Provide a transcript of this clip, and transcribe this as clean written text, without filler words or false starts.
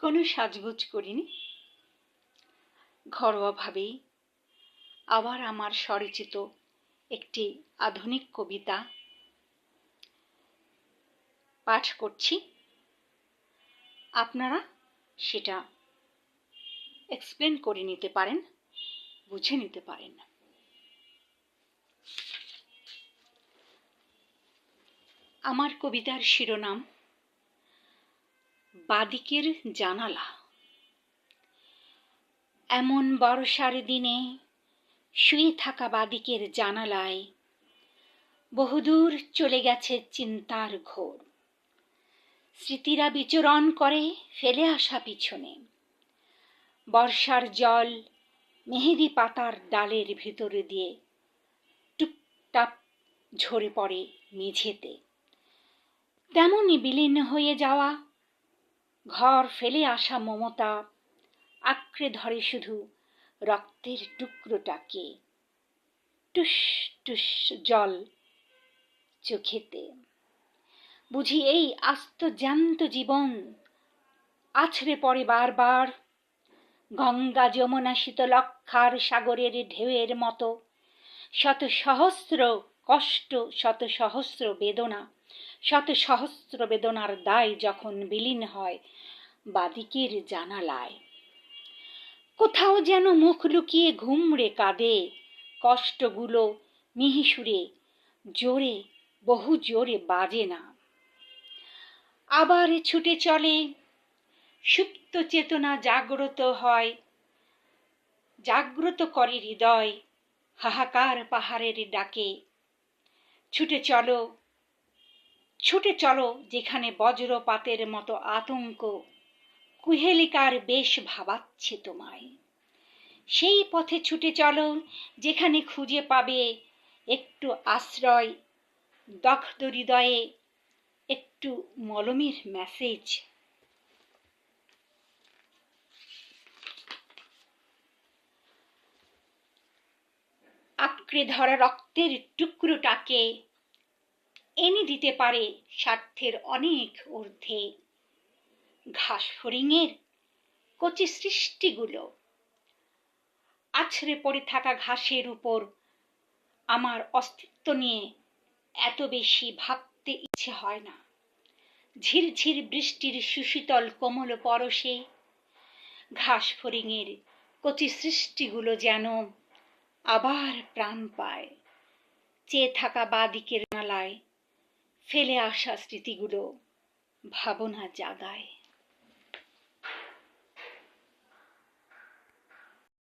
কোনো সাজগোজ করিনি, ঘরোয়াভাবেই আবার আমার স্বরচিত একটি আধুনিক কবিতা পাঠ করছি। আপনারা সেটা এক্সপ্লেন করে নিতে পারেন, বুঝে নিতে পারেন। আমার কবিতার শিরোনাম বাদিকের জানালা। এমন বর্ষার দিনে শুয়ে থাকা বাদিকের জানালায় বহুদূর চলে গেছে চিন্তার ঘোর। স্মৃতিরা বিচরণ করে ফেলে আসা পিছনে। বর্ষার জল মেহেদি পাতার ডালের ভিতর দিয়ে টুপটাপ ঝরে পড়ে মেঝেতে। তেমনি বিলীন হয়ে যাওয়া ঘর ফেলে আসা মমতা আঁকড়ে ধরে শুধু রক্তের টুকরোটাকে। টুস টুস জল চোখেতে। বুঝি এই আস্ত জ্যান্ত জীবন আছড়ে পড়ে বারবার গঙ্গা যমুনা শীতলক্ষার সাগরের ঢেউয়ের মতো। শত সহস্র কষ্ট, শত সহস্র বেদনা, শত সহস্র বেদনার দায় যখন বিলীন হয় বাদিকের জানালায়। কোথাও যেন মুখ লুকিয়ে ঘুমড়ে কাঁদে কষ্টগুলো মিহিসুরে, জোরে, বহু জোরে বাজে না। আবার ছুটে চলে, সুপ্ত চেতনা জাগ্রত হয়, জাগ্রত করে হৃদয় হাহাকার পাহাড়ের ডাকে। ছুটে চলো, ছুটে চলো যেখানে বজ্রপাতের মতো আতঙ্ক কুহেলিকার বেশ ভাবাচ্ছে তোমায়। সেই পথে ছুটে চলো যেখানে খুঁজে পাবে একটু আশ্রয়, দগ্ধ হৃদয়ে একটু মলমের মেসেজ। আঁকড়ে ধরা রক্তের টুকরোটাকে এনে দিতে পারে স্বার্থের অনেক ঊর্ধ্বে। ঘাস ফড়িংয়ের কচি সৃষ্টিগুলো আছড়ে পড়ে থাকা ঘাসের উপর আমার অস্তিত্ব নিয়ে এত বেশি ভাবতে ইচ্ছে হয় না। ঝিরঝির বৃষ্টির সুশীতল কোমল পরশে ঘাস ফড়িংয়ের কচি সৃষ্টিগুলো যেন আবার প্রাণ পায়। চেয়ে থাকা বাদিকের নালায় ফেলে আসা স্মৃতিগুলো ভাবনা জাগায়।